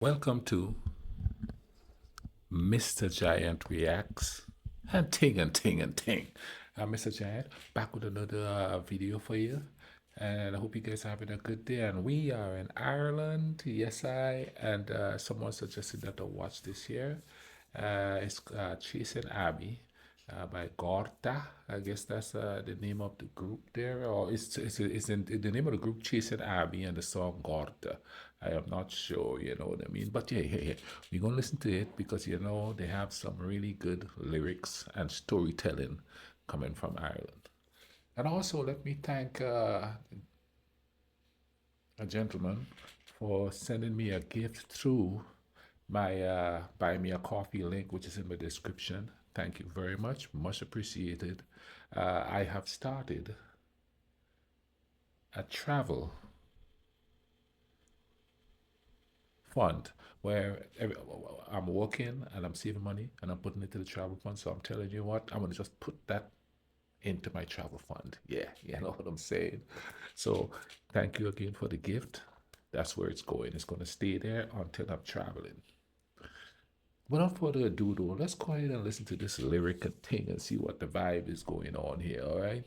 Welcome to Mr. Giant Reacts and Ting and Ting and Ting. I'm Mr. Giant back with another video for you. And I hope you guys are having a good day. And we are in Ireland. Yes, and someone suggested that I watch this here. It's Chasing Abbey by Gorta. I guess that's the name of the group there, or it's in the name of the group Chasing Abbey and the song Gorta. I am not sure, you know what I mean. But yeah, we're gonna listen to it because they have some really good lyrics and storytelling coming from Ireland. And also, let me thank a gentleman for sending me a gift through my buy me a coffee link, which is in the description. Thank you very much appreciated. I have started a travel fund where I'm working and I'm saving money and I'm putting it to the travel fund. So I'm telling you what, I'm gonna just put that into my travel fund. Yeah, you know what I'm saying. So thank you again for the gift. That's where it's going. It's going to stay there until I'm traveling. Without further ado, though, let's go ahead and listen to this lyric and thing and see what the vibe is going on here. All right.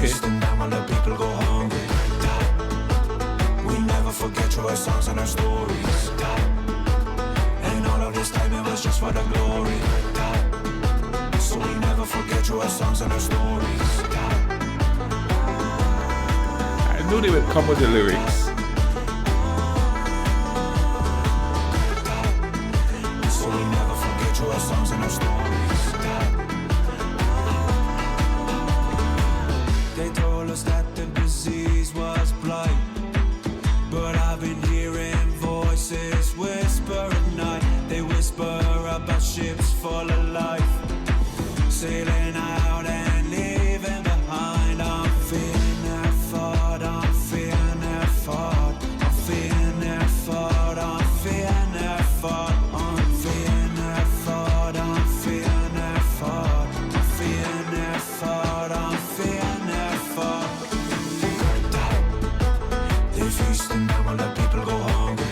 Feasting down when the people go hungry. We never forget your songs and our stories. And all of this time it was just for the glory. So we never forget your songs and our stories. I knew they would come with the lyrics. So we never forget your songs and our stories. They told us that the disease was blight, but I've been hearing voices whisper at night. They whisper about ships full of life, sailing out and leaving behind. I'm feeling that thought, I'm feeling that thought, I'm feeling that thought, I'm feeling that thought, I'm feeling that thought, I'm feeling that thought, I'm feeling that thought, I'm feeling that thought. They feasting down when the people go hungry.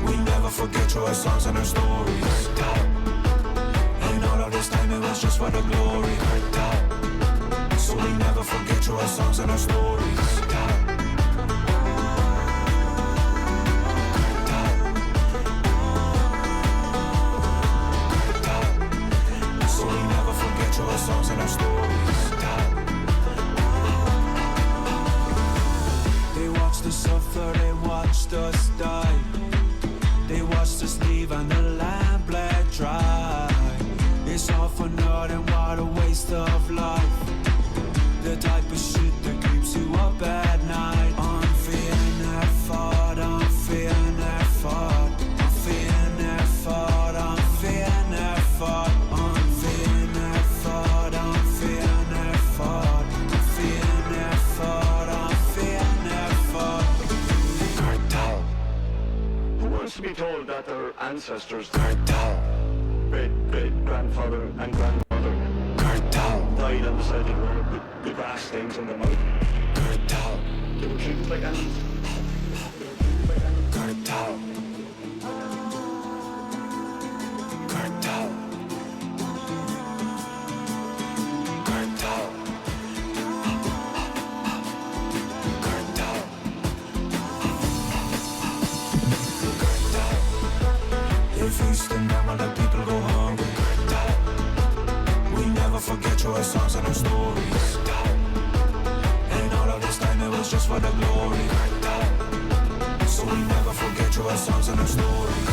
We never forget your songs and our stories. And all of this time it was just for the glory. So we never forget your songs and our stories. So we never forget your songs and our stories. They watched us suffer, they watched us die. They watched us leave and the land bled dry. It's all for nothing, what a waste of life. The type of shit that keeps you up at night. I'm feeling that thought, I'm feeling that thought, I'm feeling that thought, I'm feeling that thought, I'm feeling that thought, I'm feeling that thought, I'm feeling that thought, I'm feeling that thought. Cartel. Who wants to be told that their ancestors, Cartel. great-great-grandfather and grandmother, Cartel. died on the side of the road with the grass stains on their mouth? Cartel. They were treated like animals. Cartel. Cartel. Cartel. Cartel. They're feasting down when the people go hungry. We never forget your songs and our stories. And all of this time it was just for the glory. So we never forget your songs and our stories.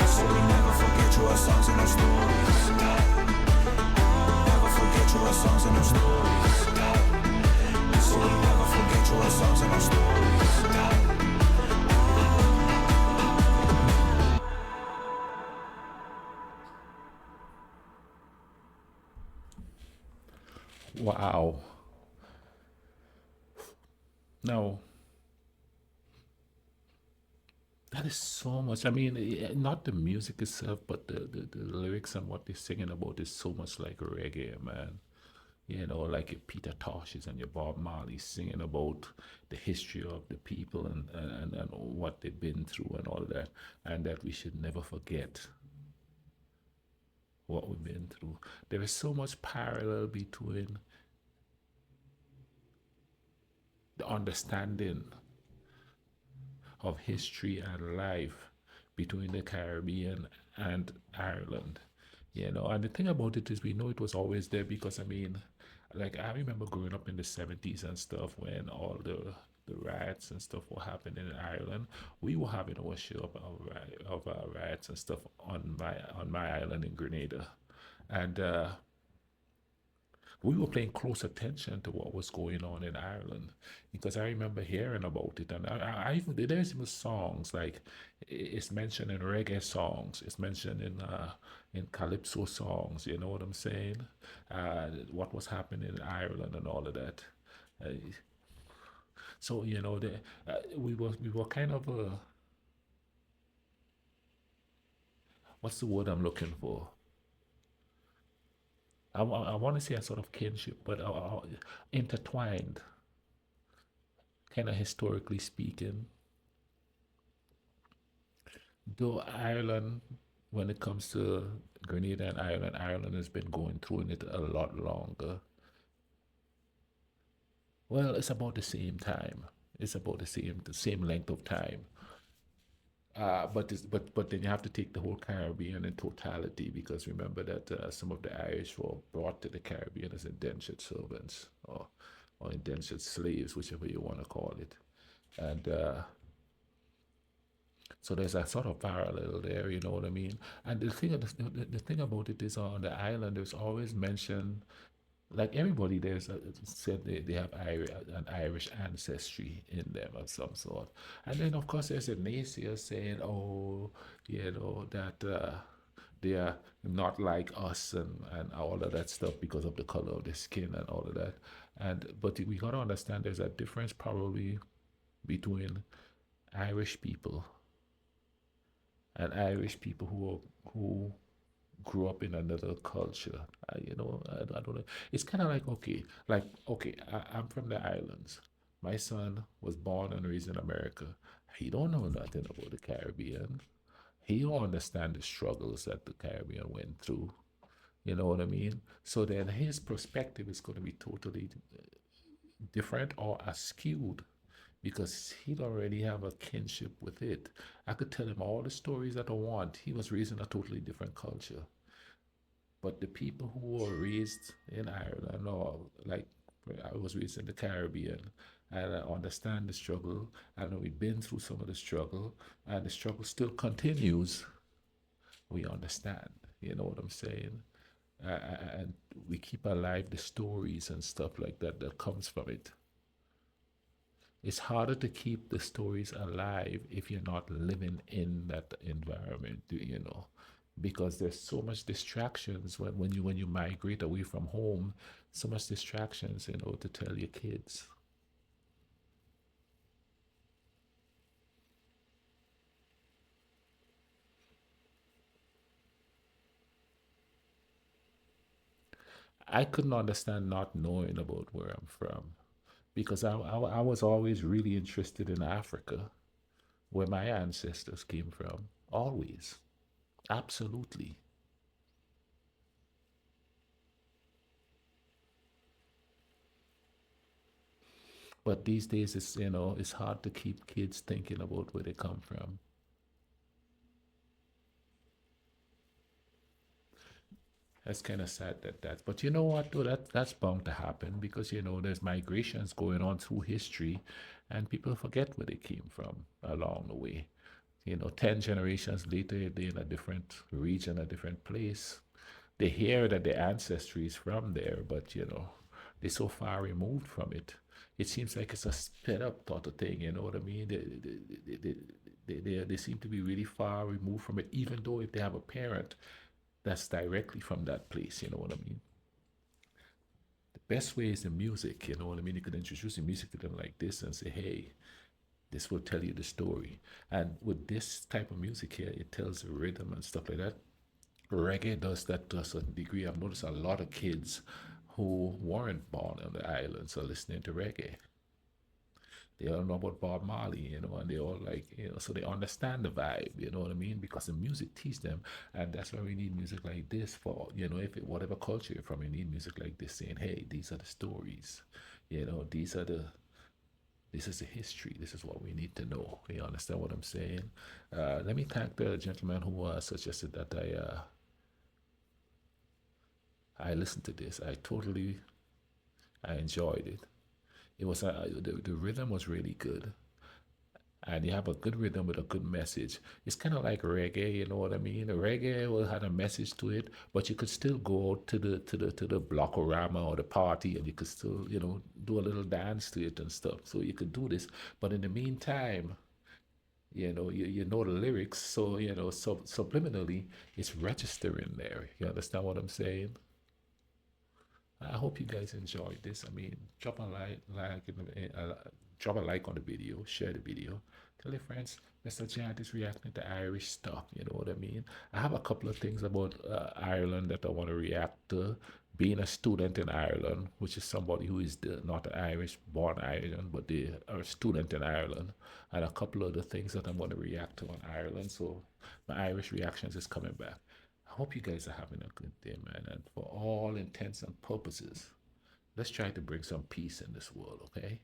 So we never forget your songs and our stories. Never forget your songs and our stories. Wow. Now, that is so much. I mean, not the music itself, but the lyrics and what they're singing about is so much like reggae, man. You know, like your Peter Toshes and your Bob Marley singing about the history of the people and what they've been through and all that, and that we should never forget what we've been through. There is so much parallel between the understanding of history and life between the Caribbean and Ireland. You know, and the thing about it is we know it was always there because I mean, like I remember growing up in the 70s and stuff when all the riots and stuff were happening in Ireland. We were having our share of riots and stuff on my island in Grenada. And we were paying close attention to what was going on in Ireland because I remember hearing about it, and even there's even songs like it's mentioned in reggae songs, it's mentioned in calypso songs. You know what I'm saying? What was happening in Ireland and all of that. Uh, so you know, we were kind of what's the word I'm looking for? I want to say a sort of kinship, but intertwined, kind of historically speaking. Though Ireland, when it comes to Grenada and Ireland, Ireland has been going through it a lot longer. Well, it's about the same time. It's about the same length of time. But then you have to take the whole Caribbean in totality because remember that some of the Irish were brought to the Caribbean as indentured servants or indentured slaves, whichever you want to call it, and so there's a sort of parallel there, you know what I mean? And the thing about it is on the island, there's always mention, like everybody there's said they have an Irish ancestry in them of some sort. And then, of course, there's a naysayer saying, oh, you know, that they are not like us and all of that stuff because of the color of the skin and all of that. But we got to understand there's a difference probably between Irish people and Irish people who grew up in another culture. I don't know. It's kind of like okay, I'm from the islands. My son was born and raised in America. He don't know nothing about the Caribbean. He don't understand the struggles that the Caribbean went through. You know what I mean? So then his perspective is going to be totally different or askewed because he'd already have a kinship with it. I could tell him all the stories that I want. He was raised in a totally different culture. But the people who were raised in Ireland, or like I was raised in the Caribbean, and I understand the struggle, and we've been through some of the struggle, and the struggle still continues. We understand, you know what I'm saying? And we keep alive the stories and stuff like that that comes from it. It's harder to keep the stories alive if you're not living in that environment, you know, because there's so much distractions when you migrate away from home, so much distractions, you know, to tell your kids. I couldn't understand not knowing about where I'm from because I was always really interested in Africa, where my ancestors came from. Always. Absolutely. But these days, it's hard to keep kids thinking about where they come from. That's kind of sad but you know what though, that's bound to happen because there's migrations going on through history, and people forget where they came from along the way. 10 generations later, they're in a different region, a different place. They hear that their ancestry is from there, but they're so far removed from it. It seems like it's a sped up sort of thing, you know what I mean? They seem to be really far removed from it, even though if they have a parent that's directly from that place, you know what I mean? best way is the music, you know what I mean? You could introduce the music to them like this and say, hey, this will tell you the story. And with this type of music here, it tells the rhythm and stuff like that. Reggae does that to a certain degree. I've noticed a lot of kids who weren't born on the islands are listening to reggae. They all know about Bob Marley, you know, and they all like, you know, so they understand the vibe, you know what I mean? Because the music teaches them, and that's why we need music like this for, you know, if it, whatever culture you're from, you need music like this saying, hey, these are the stories, you know, this is the history. This is what we need to know. You understand what I'm saying? Let me thank the gentleman who suggested that I listened to this. I enjoyed it. It was the rhythm was really good, and you have a good rhythm with a good message. It's kind of like reggae, you know what I mean? The reggae will have a message to it, but you could still go out to the blockorama or the party, and you could still, you know, do a little dance to it and stuff. So you could do this, but in the meantime, you know, you know the lyrics, so you know, subliminally, it's registering there. You understand what I'm saying? I hope you guys enjoyed this. I mean, drop a like on the video, share the video, tell your friends. Mr. Giant is reacting to Irish stuff. You know what I mean? I have a couple of things about Ireland that I want to react to. Being a student in Ireland, which is somebody who is not Irish, born Ireland, but they are a student in Ireland, and a couple of the things that I'm going to react to on Ireland. So my Irish reactions is coming back. I hope you guys are having a good day, man. And for all intents and purposes, let's try to bring some peace in this world, okay?